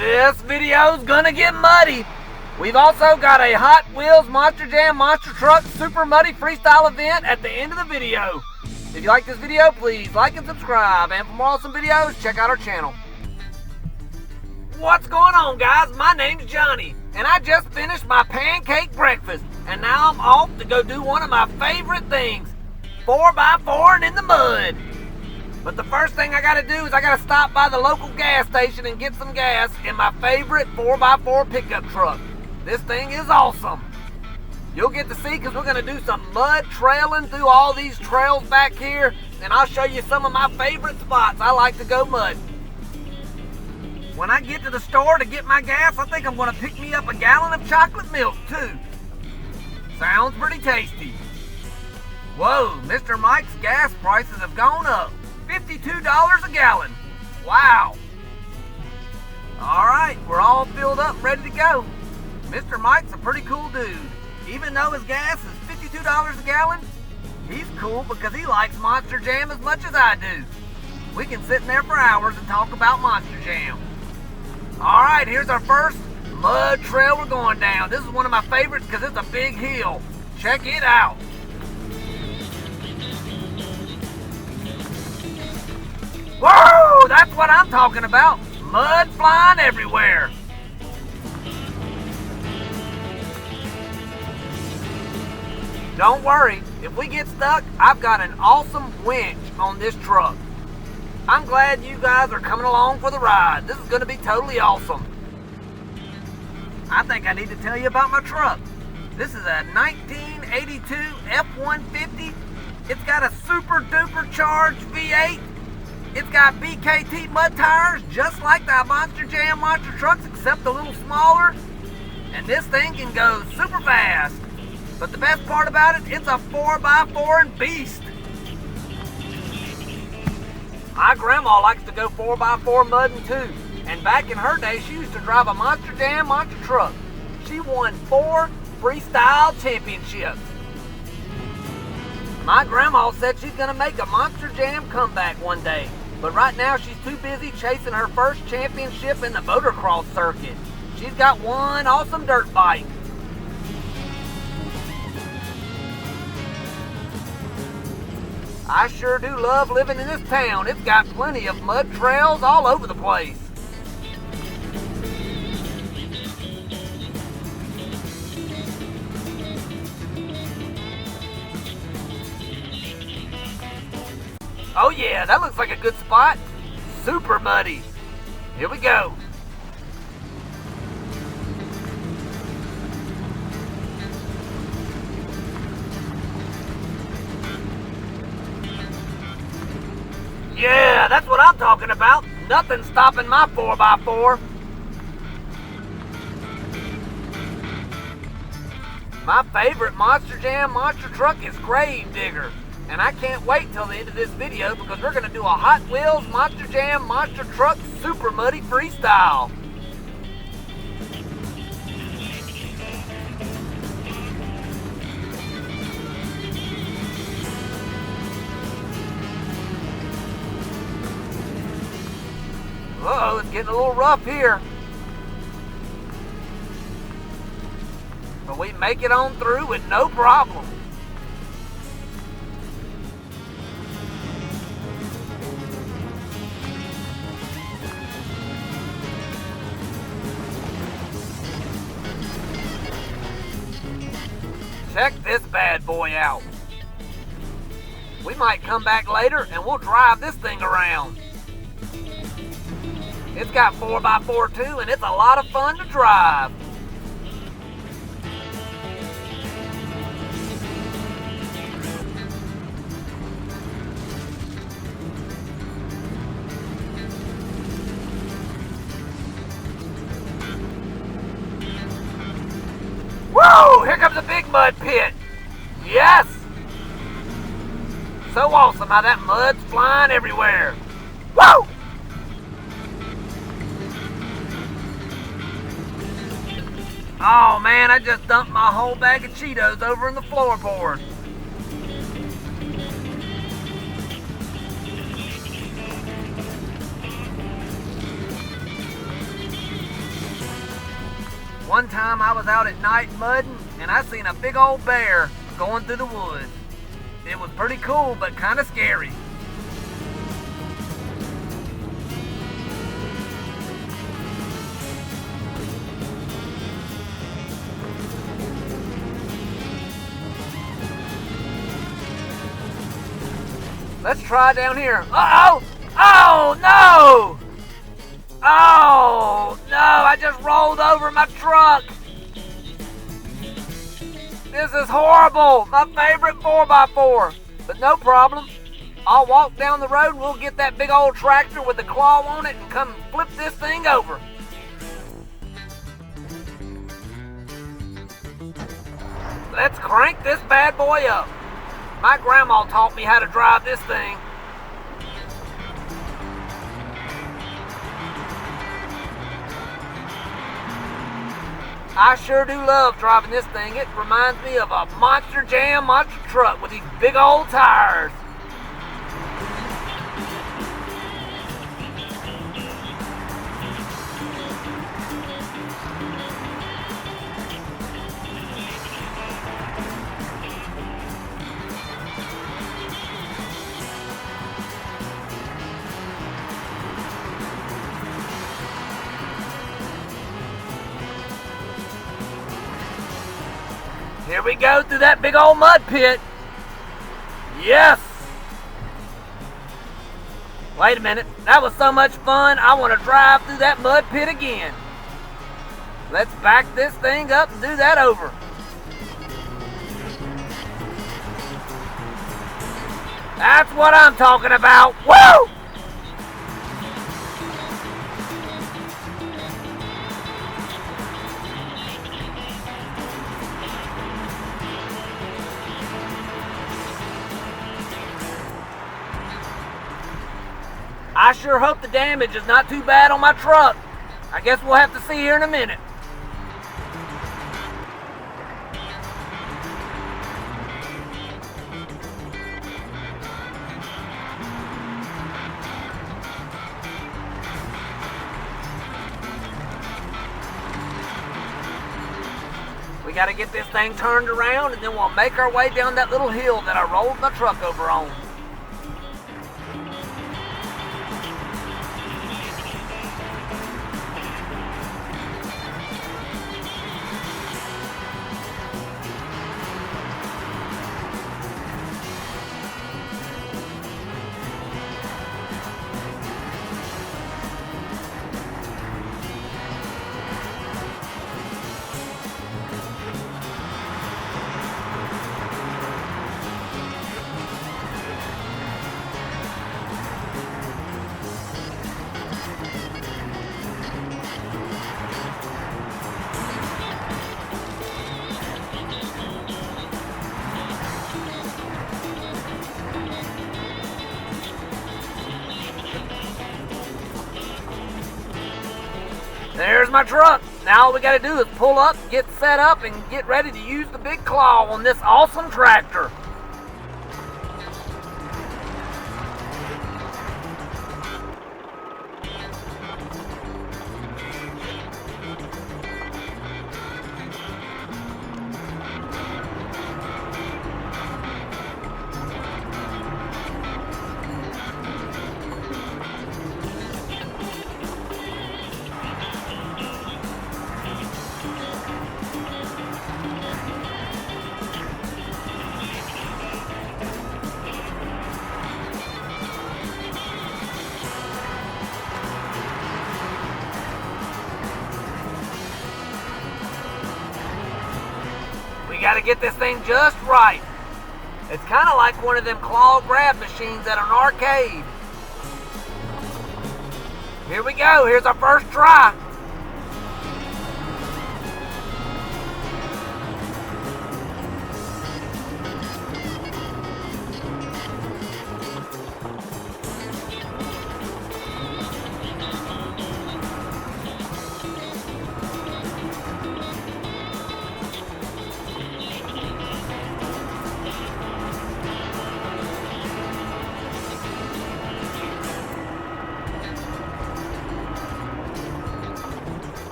This video's gonna get muddy. We've also got a Hot Wheels Monster Jam Monster Truck Super Muddy Freestyle event at the end of the video. If you like this video, please like and subscribe. And for more awesome videos, check out our channel. What's going on, guys? My name's Johnny, and I just finished my pancake breakfast. And now I'm off to go do one of my favorite things, 4x4 in the mud. But the first thing I gotta do is I gotta stop by the local gas station and get some gas in my favorite 4x4 pickup truck. This thing is awesome. You'll get to see because we're gonna do some mud trailing through all these trails back here, and I'll show you some of my favorite spots I like to go mud. When I get to the store to get my gas, I think I'm gonna pick me up a gallon of chocolate milk too. Sounds pretty tasty. Whoa, Mr. Mike's gas prices have gone up. $52 a gallon. Wow. Alright, we're all filled up, ready to go. Mr. Mike's a pretty cool dude. Even though his gas is $52 a gallon, he's cool because he likes Monster Jam as much as I do. We can sit in there for hours and talk about Monster Jam. Alright, here's our first mud trail we're going down. This is one of my favorites because it's a big hill. Check it out. Whoa, that's what I'm talking about. Mud flying everywhere. Don't worry, if we get stuck, I've got an awesome winch on this truck. I'm glad you guys are coming along for the ride. This is going to be totally awesome. I think I need to tell you about my truck. This is a 1982 F-150. It's got a super duper charged V8. It's got BKT mud tires, just like the Monster Jam monster trucks, except a little smaller. And this thing can go super fast. But the best part about it, it's a 4x4 and beast. My grandma likes to go 4x4 mudding too. And back in her day, she used to drive a Monster Jam monster truck. She won 4 freestyle championships. My grandma said she's gonna make a Monster Jam comeback one day. But right now she's too busy chasing her first championship in the motocross circuit. She's got one awesome dirt bike. I sure do love living in this town. It's got plenty of mud trails all over the place. Oh yeah, that looks like a good spot. Super muddy. Here we go. Yeah, that's what I'm talking about. Nothing stopping my 4x4. My favorite Monster Jam monster truck is Grave Digger. And I can't wait till the end of this video because we're going to do a Hot Wheels Monster Jam Monster Truck Super Muddy Freestyle. Uh-oh, it's getting a little rough here. But we make it on through with no problem. Check this bad boy out. We might come back later and we'll drive this thing around. It's got 4x4 too, and it's a lot of fun to drive. Whoa! Here comes a big mud pit. Yes! So awesome how that mud's flying everywhere. Whoa! Oh man, I just dumped my whole bag of Cheetos over in the floorboard. One time I was out at night mudding, and I seen a big old bear going through the woods. It was pretty cool, but kind of scary. Let's try down here. Uh-oh! Oh, no! Oh, no! I just rolled over my truck! This is horrible! My favorite 4x4! But no problem. I'll walk down the road and we'll get that big old tractor with the claw on it and come flip this thing over. Let's crank this bad boy up. My grandma taught me how to drive this thing. I sure do love driving this thing. It reminds me of a monster truck with these big old tires. Here we go through that big old mud pit. Yes! Wait a minute. That was so much fun. I want to drive through that mud pit again. Let's back this thing up and do that over. That's what I'm talking about. Woo! I sure hope the damage is not too bad on my truck. I guess we'll have to see here in a minute. We gotta get this thing turned around and then we'll make our way down that little hill that I rolled my truck over on. There's my truck. Now all we gotta do is pull up, get set up, and get ready to use the big claw on this awesome tractor. We gotta get this thing just right. It's kind of like one of them claw grab machines at an arcade. Here we go. Here's our first try.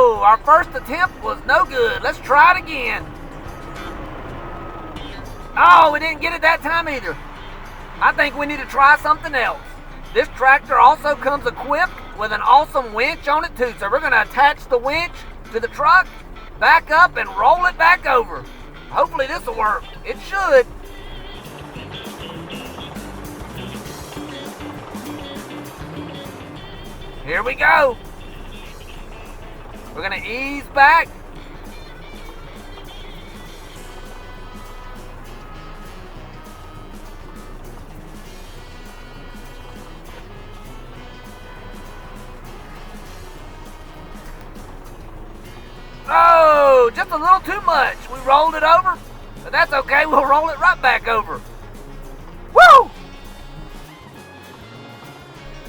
Whoa, our first attempt was no good. Let's try it again. Oh, we didn't get it that time either. I think we need to try something else. This tractor also comes equipped with an awesome winch on it too. So we're going to attach the winch to the truck, back up, and roll it back over. Hopefully this will work. It should. Here we go. We're going to ease back. Oh, just a little too much. We rolled it over, but that's okay. We'll roll it right back over. Woo! All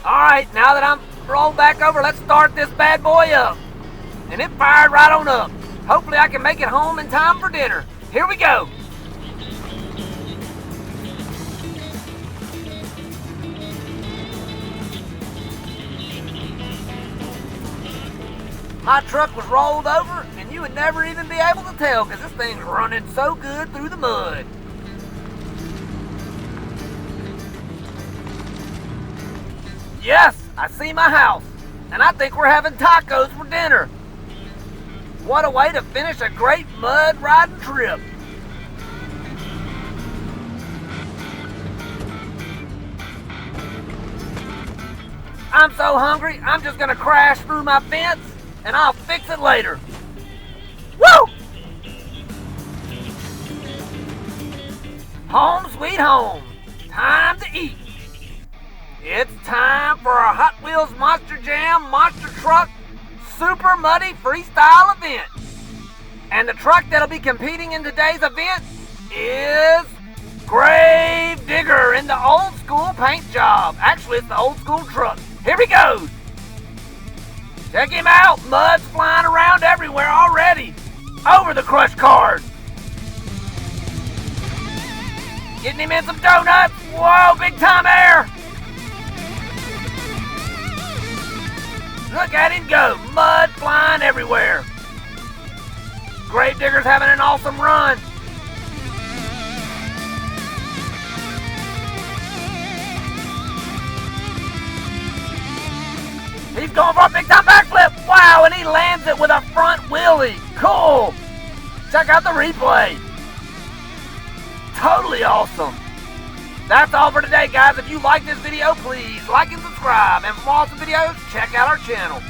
right, now that I'm rolled back over, let's start this bad boy up. And it fired right on up. Hopefully I can make it home in time for dinner. Here we go. My truck was rolled over, and you would never even be able to tell because this thing's running so good through the mud. Yes, I see my house, and I think we're having tacos for dinner. What a way to finish a great mud riding trip. I'm so hungry, I'm just gonna crash through my fence, and I'll fix it later. Woo! Home sweet home. Time to eat. It's time for a Hot Wheels Monster Jam Monster Truck Super Muddy Freestyle event. And the truck that'll be competing in today's event is Grave Digger in the old school paint job. Actually, it's the old school truck. Here he goes. Check him out. Mud's flying around everywhere already. Over the crushed cars. Getting him in some donuts. Whoa, big time air. Look at him go. Mud flying everywhere. Gravedigger's having an awesome run. He's going for a big time backflip. Wow, and he lands it with a front wheelie. Cool. Check out the replay. Totally awesome. That's all for today, guys. If you like this video, please like and subscribe. And for more awesome videos, check out our channel.